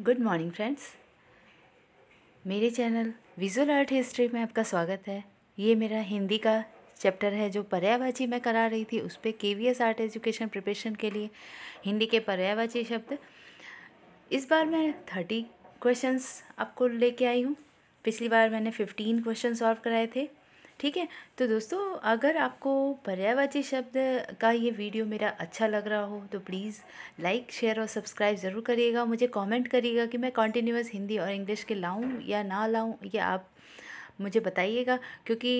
Good morning friends, मेरे channel visual art history में आपका स्वागत है। ये मेरा हिंदी का चैप्टर है जो पर्यायवाची मैं करा रही थी, उस पर KVS आर्ट एजुकेशन प्रिपरेशन के लिए हिंदी के पर्यायवाची शब्द। इस बार मैं 30 क्वेश्चंस आपको लेके आई हूँ। पिछली बार मैंने 15 क्वेश्चन सॉल्व कराए थे। ठीक है, तो दोस्तों अगर आपको पर्यायवाची शब्द का ये वीडियो मेरा अच्छा लग रहा हो तो प्लीज़ लाइक शेयर और सब्सक्राइब ज़रूर करिएगा। मुझे कमेंट करिएगा कि मैं कॉन्टिन्यूअस हिंदी और इंग्लिश के लाऊं या ना लाऊं, ये आप मुझे बताइएगा, क्योंकि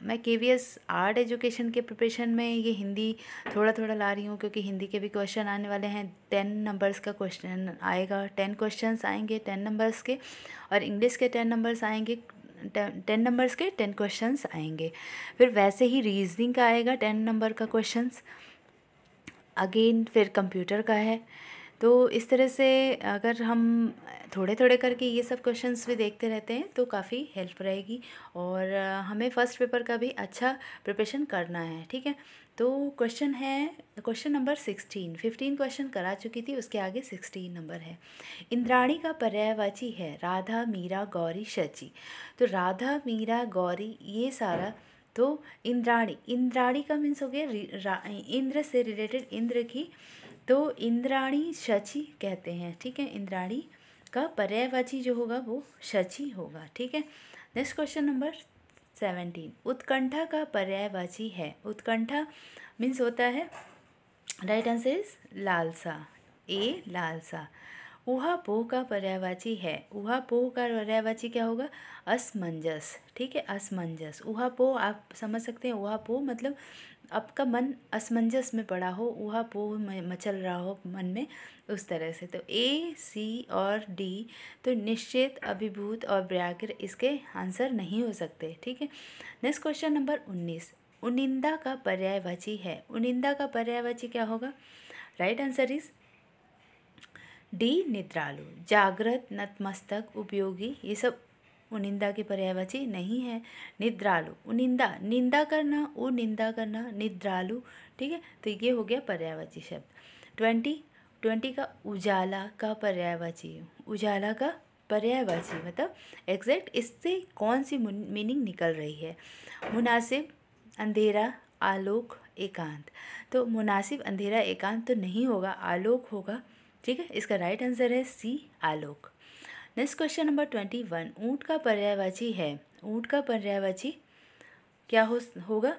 मैं KVS आर्ट एजुकेशन के प्रिपरेशन में ये हिंदी थोड़ा थोड़ा ला रही हूँ, क्योंकि हिंदी के भी क्वेश्चन आने वाले हैं। 10 नंबर्स का क्वेश्चन आएगा, 10 क्वेश्चंस आएंगे 10 नंबर्स के, और इंग्लिश के 10 नंबर्स आएंगे, 10 नंबर्स के 10 क्वेश्चंस आएंगे। फिर वैसे ही रीजनिंग का आएगा 10 नंबर का क्वेश्चंस, अगेन फिर कंप्यूटर का है। तो इस तरह से अगर हम थोड़े थोड़े करके ये सब क्वेश्चंस भी देखते रहते हैं तो काफ़ी हेल्प रहेगी, और हमें फ़र्स्ट पेपर का भी अच्छा प्रिपरेशन करना है। ठीक है, तो क्वेश्चन है क्वेश्चन नंबर 16। 15 क्वेश्चन करा चुकी थी, उसके आगे 16 नंबर है। इंद्राणी का पर्यायवाची है राधा, मीरा, गौरी, शची। तो राधा, मीरा, गौरी ये सारा, तो इंद्राणी का मीन्स हो गया इंद्र से रिलेटेड, इंद्र की, तो इंद्राणी शची कहते हैं। ठीक है, इंद्राणी का पर्यायवाची जो होगा वो शची होगा। ठीक है, नेक्स्ट क्वेश्चन नंबर 17। उत्कंठा का पर्यायवाची है, उत्कंठा मीन्स होता है, राइट आंसर इज लालसा, ए लालसा। ऊहापोह का पर्यायवाची है, ऊहापोह का पर्यायवाची क्या होगा? असमंजस। ठीक है, असमंजस। ऊहापोह आप समझ सकते हैं, ऊहापोह मतलब आपका मन असमंजस में पड़ा हो, ऊहापोह मचल रहा हो मन में, उस तरह से। तो A, C और D तो निश्चित, अभिभूत और व्याघ्र इसके आंसर नहीं हो सकते। ठीक है, नेक्स्ट क्वेश्चन नंबर 19। उनिंदा का पर्यायवाची है, उनिंदा का पर्यायवाची क्या होगा? राइट आंसर इज डी, निद्रालु। जागृत, नतमस्तक, उपयोगी, ये सब उनिंदा के पर्यायवाची नहीं है। निद्रालु, उनिंदा, निंदा करना, उनिंदा करना, निद्रालु। ठीक है, तो ये हो गया पर्यायवाची शब्द। 20 का उजाला का पर्यायवाची, उजाला का पर्यायवाची मतलब एग्जैक्ट इससे कौन सी मीनिंग निकल रही है? मुनासिब, अंधेरा, आलोक, एकांत। तो मुनासिब, अंधेरा, एकांत तो नहीं होगा, आलोक होगा। ठीक है, इसका राइट आंसर है C, आलोक। Next question number 21। ऊंट का पर्यायवाची है, ऊंट का पर्यायवाची क्या होगा?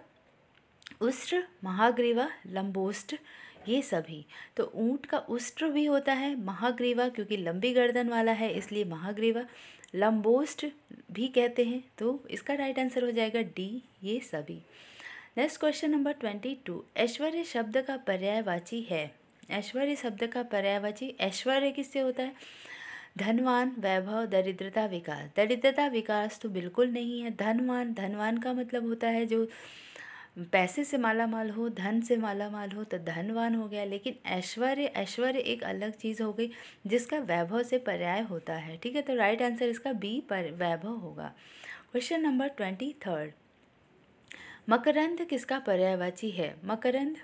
उष्ट्र, महाग्रीवा, लंबोष्ट, ये सभी। तो ऊंट का उष्ट्र भी होता है, महाग्रीवा क्योंकि लंबी गर्दन वाला है इसलिए महाग्रीवा, लंबोष्ट भी कहते हैं, तो इसका राइट आंसर हो जाएगा D, ये सभी। Next question number 22। ऐश्वर्य शब्द का पर्यायवाची है, ऐश्वर्य शब्द का पर्यायवाची, ऐश्वर्य किससे होता है? धनवान, वैभव, दरिद्रता, विकास। दरिद्रता विकास तो बिल्कुल नहीं है। धनवान, धनवान का मतलब होता है जो पैसे से माला माल हो, धन से माला माल हो, तो धनवान हो गया। लेकिन ऐश्वर्य, ऐश्वर्य एक अलग चीज़ हो गई जिसका वैभव से पर्याय होता है। ठीक है, तो राइट आंसर इसका B, पर वैभव होगा। Question number 23। मकरंद किसका पर्यायवाची है? मकरंद,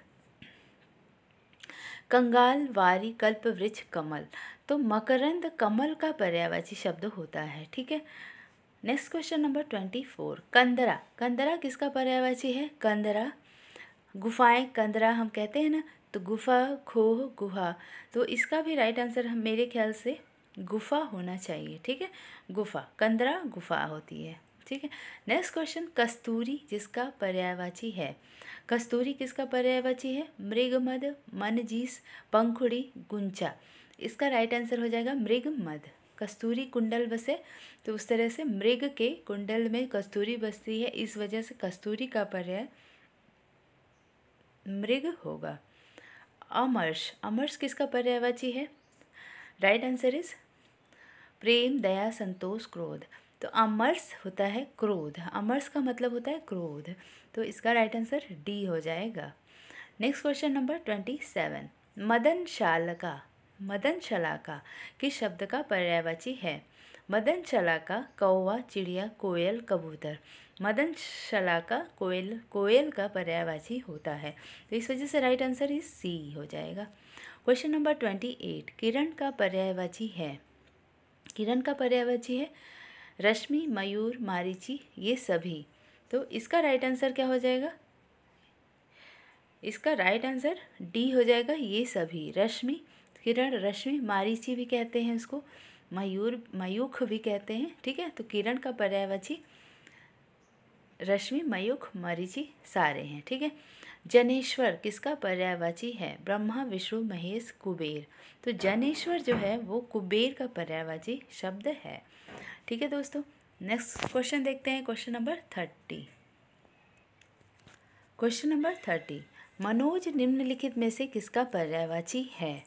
कंगाल, वारी, कल्प वृक्ष, कमल। तो मकरंद कमल का पर्यायवाची शब्द होता है। ठीक है, नेक्स्ट क्वेश्चन नंबर 24। कंदरा, कंदरा किसका पर्यायवाची है? कंदरा, गुफाएं, कंदरा हम कहते हैं ना, तो गुफा, खोह, गुहा, तो इसका भी राइट आंसर मेरे ख्याल से गुफा होना चाहिए। ठीक है, गुफा, कंदरा गुफा होती है। ठीक है, नेक्स्ट क्वेश्चन। कस्तूरी जिसका पर्यायवाची है, कस्तूरी किसका पर्यायवाची है? मृगमद, मनजीस, पंखुड़ी, गुंचा। इसका राइट आंसर हो जाएगा मृगमद। कस्तूरी कुंडल बसे, तो उस तरह से मृग के कुंडल में कस्तूरी बसती है, इस वजह से कस्तूरी का पर्याय मृग होगा। अमर्ष, अमर्ष किसका पर्यायवाची है? राइट आंसर इज प्रेम, दया, संतोष, क्रोध। तो अमर्ष होता है क्रोध, अमर्ष का मतलब होता है क्रोध, तो इसका राइट आंसर D हो जाएगा। Next question number 27। मदन शालका, मदन शलाका किस शब्द का पर्यायवाची है? मदन शलाका कौवा, चिड़िया, कोयल, कबूतर। मदन शलाका कोयल, कोयल का पर्यायवाची होता है, तो इस वजह से राइट आंसर इज C हो जाएगा। क्वेश्चन नंबर 28, किरण का पर्यायवाची है। किरण का पर्यायवाची है रश्मि, मयूर, मारीची, ये सभी। तो इसका राइट आंसर क्या हो जाएगा? इसका राइट आंसर डी हो जाएगा, ये सभी। रश्मि, किरण, रश्मि, मारीची भी कहते हैं उसको, मयूर, मयूख भी कहते हैं, ठीक है। तो किरण का पर्यायवाची रश्मि, मयूख, मरीचि सारे हैं, ठीक है। जनेश्वर किसका पर्यायवाची है? ब्रह्मा, विष्णु, महेश, कुबेर। तो जनेश्वर जो है वो कुबेर का पर्यायवाची शब्द है, ठीक है दोस्तों। नेक्स्ट क्वेश्चन देखते हैं, question number 30। Question number 30, Manoj निम्नलिखित में से किसका पर्यायवाची है?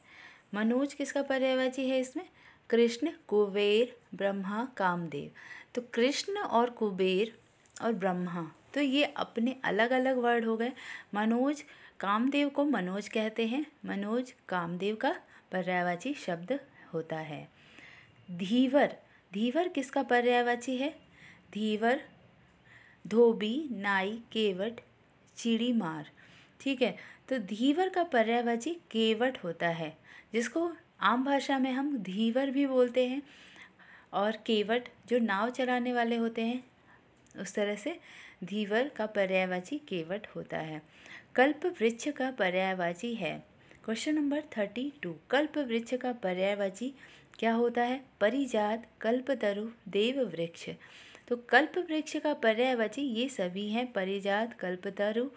मनोज किसका पर्यायवाची है इसमें? कृष्ण, कुबेर, ब्रह्मा, कामदेव। तो कृष्ण और कुबेर और ब्रह्मा, तो ये अपने अलग अलग वर्ड हो गए। मनोज, कामदेव को मनोज कहते हैं, मनोज कामदेव का पर्यायवाची शब्द होता है। धीवर, धीवर किसका पर्यायवाची है? धीवर धोबी, नाई, केवट, चिड़ी मार, ठीक है। तो धीवर का पर्यायवाची केवट होता है, जिसको आम भाषा में हम धीवर भी बोलते हैं, और केवट जो नाव चलाने वाले होते हैं, उस तरह से धीवर का पर्यायवाची केवट होता है। कल्प वृक्ष का पर्यायवाची है। क्वेश्चन नंबर 32, कल्प वृक्ष का पर्यायवाची क्या होता है? परिजात, कल्पतरु, देव वृक्ष। तो कल्प वृक्ष का पर्यायवाची ये सभी हैं, परिजात, कल्पतरु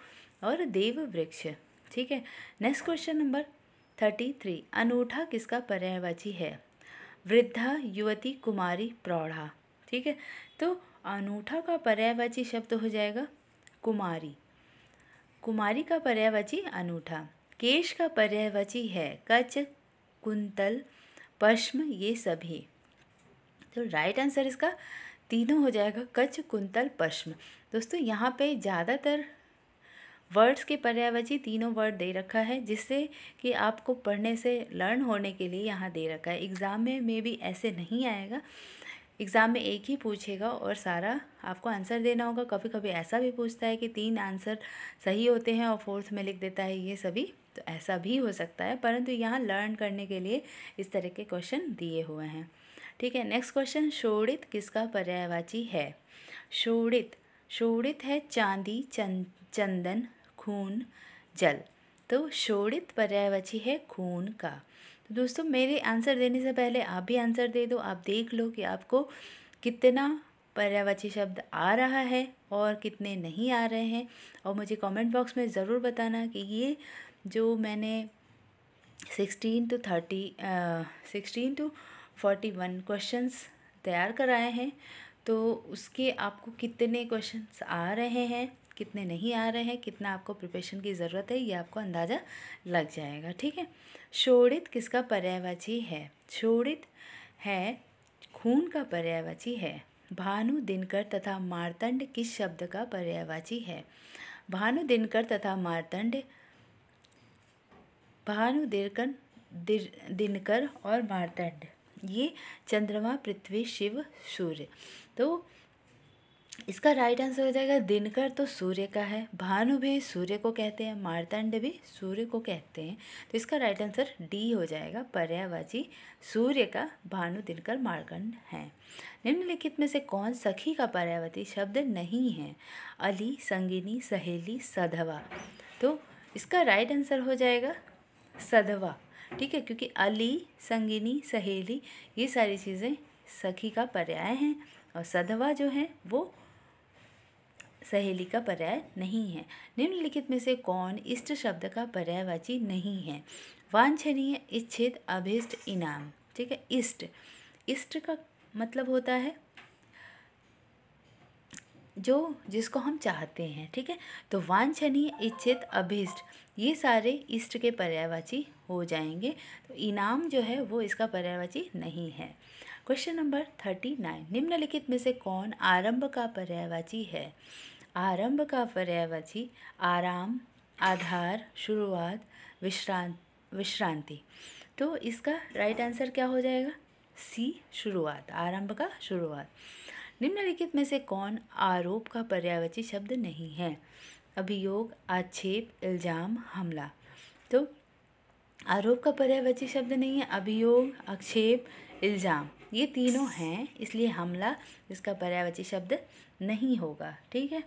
और देव वृक्ष, ठीक है। नेक्स्ट क्वेश्चन नंबर 33, अनूठा किसका पर्यायवाची है? वृद्धा, युवती, कुमारी, प्रौढ़ा, ठीक है। तो अनूठा का पर्यायवाची शब्द हो जाएगा कुमारी। कुमारी का पर्यायवाची अनूठा। केश का पर्यायवाची है कच, कुंतल, पश्म, ये सभी। तो राइट आंसर इसका तीनों हो जाएगा, कच, कुंतल, पश्म। दोस्तों यहाँ पे ज़्यादातर वर्ड्स के पर्यायवाची तीनों वर्ड दे रखा है, जिससे कि आपको पढ़ने से लर्न होने के लिए यहाँ दे रखा है। एग्ज़ाम में भी ऐसे नहीं आएगा, एग्ज़ाम में एक ही पूछेगा और सारा आपको आंसर देना होगा। कभी कभी ऐसा भी पूछता है कि 3 आंसर सही होते हैं और 4th में लिख देता है ये सभी, तो ऐसा भी हो सकता है, परंतु यहाँ लर्न करने के लिए इस तरह के क्वेश्चन दिए हुए हैं, ठीक है। नेक्स्ट क्वेश्चन, शोणित किसका पर्यायवाची है? शोणित, शोणित है चांदी, चंदन, खून, जल। तो शोणित पर्यायवाची है खून का। तो दोस्तों मेरे आंसर देने से पहले आप भी आंसर दे दो, आप देख लो कि आपको कितना पर्यायवाची शब्द आ रहा है और कितने नहीं आ रहे हैं, और मुझे कमेंट बॉक्स में ज़रूर बताना कि ये जो मैंने 16 to 41 क्वेश्चंस तैयार कराए हैं, तो उसके आपको कितने क्वेश्चंस आ रहे हैं, कितने नहीं आ रहे हैं, कितना आपको प्रिपरेशन की ज़रूरत है, ये आपको अंदाज़ा लग जाएगा, ठीक है। शोणित किसका पर्यायवाची है? शोणित है खून का पर्यायवाची है। भानु, दिनकर तथा मार्तंड किस शब्द का पर्यायवाची है? भानु, दिनकर तथा मार्तंड, भानु, दिनकर और मार्तंड, ये चंद्रमा, पृथ्वी, शिव, सूर्य। तो इसका राइट आंसर हो जाएगा दिनकर, तो सूर्य का है। भानु भी सूर्य को कहते हैं, मार्तंड भी सूर्य को कहते हैं, तो इसका राइट आंसर डी हो जाएगा, पर्यायवाची सूर्य का भानु, दिनकर, मार्तंड है। निम्नलिखित में से कौन सखी का पर्यायवाची शब्द नहीं है? अली, संगिनी, सहेली, सधवा। तो इसका राइट आंसर हो जाएगा सधवा, ठीक है, क्योंकि अली, संगिनी, सहेली, ये सारी चीज़ें सखी का पर्याय हैं, और सधवा जो है वो सहेली का पर्याय नहीं है। निम्नलिखित में से कौन इष्ट शब्द का पर्यायवाची नहीं है? वांछनीय, इच्छित, अभीष्ट, इनाम, ठीक है। इष्ट, इष्ट का मतलब होता है जो जिसको हम चाहते हैं, ठीक है। तो वांछनीय, इच्छित, अभीष्ट, ये सारे इष्ट के पर्यायवाची हो जाएंगे। तो इनाम जो है वो इसका पर्यायवाची नहीं है। क्वेश्चन नंबर 39, निम्नलिखित में से कौन आरंभ का पर्यायवाची है? आरंभ का पर्यायवाची आराम, आधार, शुरुआत, विश्रांति। तो इसका राइट आंसर क्या हो जाएगा? सी, शुरुआत, आरंभ का शुरुआत। निम्नलिखित में से कौन आरोप का पर्यायवाची शब्द नहीं है? अभियोग, आक्षेप, इल्जाम, हमला। तो आरोप का पर्यायवाची शब्द नहीं है। अभियोग, आक्षेप, इल्ज़ाम, ये तीनों हैं, इसलिए हमला इसका पर्यायवाची शब्द नहीं होगा। ठीक है।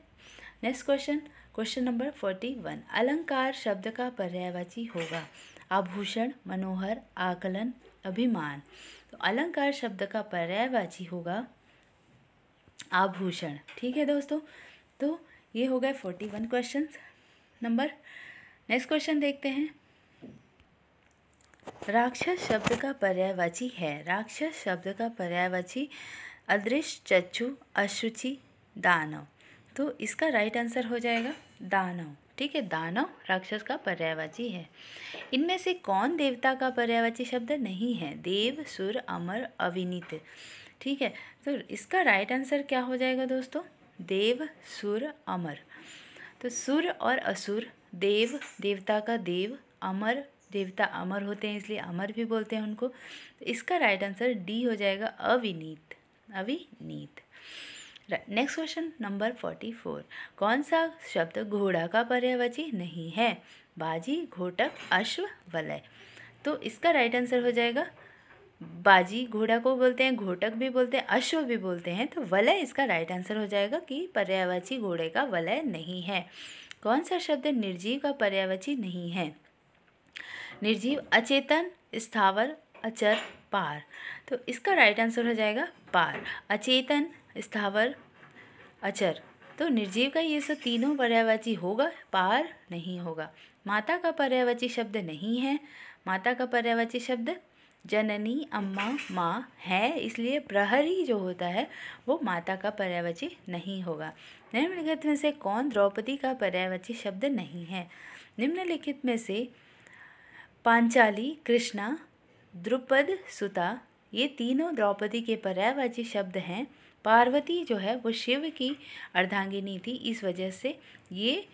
Next question, question number 41। अलंकार शब्द का पर्यायवाची होगा आभूषण, मनोहर, आकलन, अभिमान। तो अलंकार शब्द का पर्यायवाची होगा आभूषण। ठीक है दोस्तों, तो ये हो गए 41 क्वेश्चन नंबर। नेक्स्ट क्वेश्चन देखते हैं। राक्षस शब्द का पर्यायवाची है। राक्षस शब्द का पर्यायवाची अदृश्य, चक्षु, अशुचि, दानव। तो इसका राइट आंसर हो जाएगा दानव। ठीक है, दानव राक्षस का पर्यायवाची है। इनमें से कौन देवता का पर्यायवाची शब्द नहीं है? देव, सुर, अमर, अविनीत। ठीक है, तो इसका राइट आंसर क्या हो जाएगा दोस्तों? देव, सुर, अमर। तो सुर और असुर, देव देवता का देव, अमर देवता अमर होते हैं इसलिए अमर भी बोलते हैं उनको। तो इसका राइट आंसर डी हो जाएगा अविनीत। अविनीत। Next question number 44। कौन सा शब्द घोड़ा का पर्यायवाची नहीं है? बाजी, घोटक, अश्व, वलय। तो इसका राइट आंसर हो जाएगा बाजी घोड़ा को बोलते हैं, घोटक भी बोलते हैं, अश्व भी बोलते हैं। तो वलय इसका राइट आंसर हो जाएगा कि पर्यायवाची घोड़े का वलय नहीं है। कौन सा शब्द निर्जीव का पर्यायवाची नहीं है? निर्जीव अचेतन, स्थावर, अचर, पार। तो इसका राइट आंसर हो जाएगा पार। अचेतन, स्थावर, अचर। तो निर्जीव का ये सब तीनों पर्यायवाची होगा, पार नहीं होगा। माता का पर्यायवाची शब्द नहीं है। माता का पर्यायवाची शब्द जननी, अम्मा, माँ है, इसलिए प्रहरी जो होता है वो माता का पर्यायवाची नहीं होगा। निम्नलिखित में से कौन द्रौपदी का पर्यायवाची शब्द नहीं है? निम्नलिखित में से पांचाली, कृष्णा, द्रुपद सुता, ये तीनों द्रौपदी के पर्यायवाची शब्द हैं। पार्वती जो है वो शिव की अर्धांगिनी थी, इस वजह से ये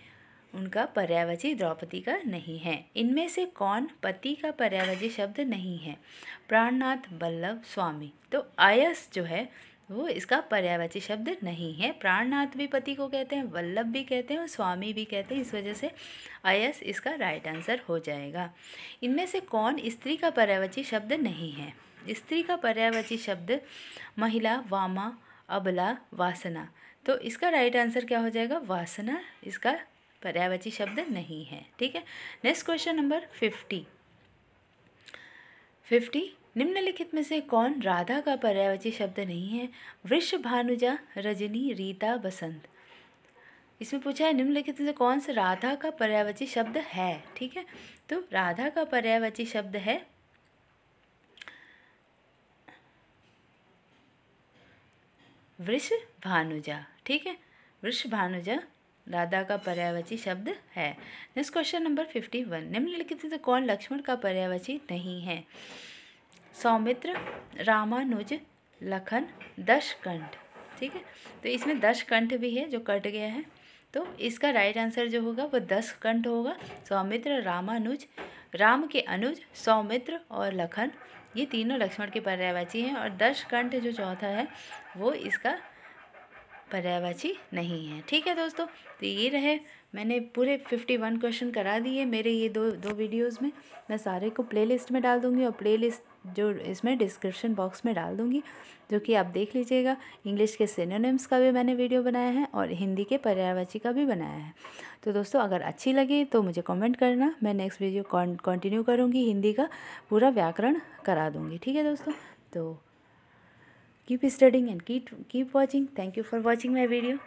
उनका पर्यायवाची द्रौपदी का नहीं है। इनमें से कौन पति का पर्यायवाची शब्द नहीं है? प्राणनाथ, वल्लभ, स्वामी। तो आयस जो है वो इसका पर्यायवाची शब्द नहीं है। प्राणनाथ भी पति को कहते हैं, वल्लभ भी कहते हैं और स्वामी भी कहते हैं, इस वजह से आयस इसका राइट आंसर हो जाएगा। इनमें से कौन स्त्री का पर्यायवाची शब्द नहीं है? स्त्री का पर्यायवाची शब्द महिला, वामा, अबला, वासना। तो इसका राइट आंसर क्या हो जाएगा? वासना इसका पर्यायवाची शब्द नहीं है। ठीक है। Next question number 50। निम्नलिखित में से कौन राधा का पर्यायवाची शब्द नहीं है? वृष, भानुजा, रजनी, रीता, बसंत। इसमें पूछा है निम्नलिखित में से कौन सा राधा का पर्यायवाची शब्द है। ठीक है, तो राधा का पर्यायवाची शब्द है वृष भानुजा। ठीक है, वृष भानुजा राधा का पर्यायवाची शब्द है। Next question number 51। निम्नलिखित में से कौन लक्ष्मण का पर्यायवाची नहीं है? सौमित्र, रामानुज, लखन, दशकंठ। ठीक है, तो इसमें दशकंठ भी है जो कट गया है, तो इसका राइट आंसर जो होगा वो दशकंठ होगा। सौमित्र, रामानुज, राम के अनुज, सौमित्र और लखन, ये तीनों लक्ष्मण के पर्यायवाची हैं और दशकंठ जो चौथा है वो इसका पर्यायवाची नहीं है। ठीक है दोस्तों, तो ये रहे, मैंने पूरे 51 क्वेश्चन करा दिए मेरे ये दो वीडियोस में। मैं सारे को प्लेलिस्ट में डाल दूँगी और प्लेलिस्ट जो इसमें डिस्क्रिप्शन बॉक्स में डाल दूँगी, जो कि आप देख लीजिएगा। इंग्लिश के सिनोनिम्स का भी मैंने वीडियो बनाया है और हिंदी के पर्यायवाची का भी बनाया है। तो दोस्तों अगर अच्छी लगी तो मुझे कमेंट करना, मैं नेक्स्ट वीडियो कंटिन्यू करूँगी, हिंदी का पूरा व्याकरण करा दूँगी। ठीक है दोस्तों, तो keep studying and keep watching. Thank you for watching my video.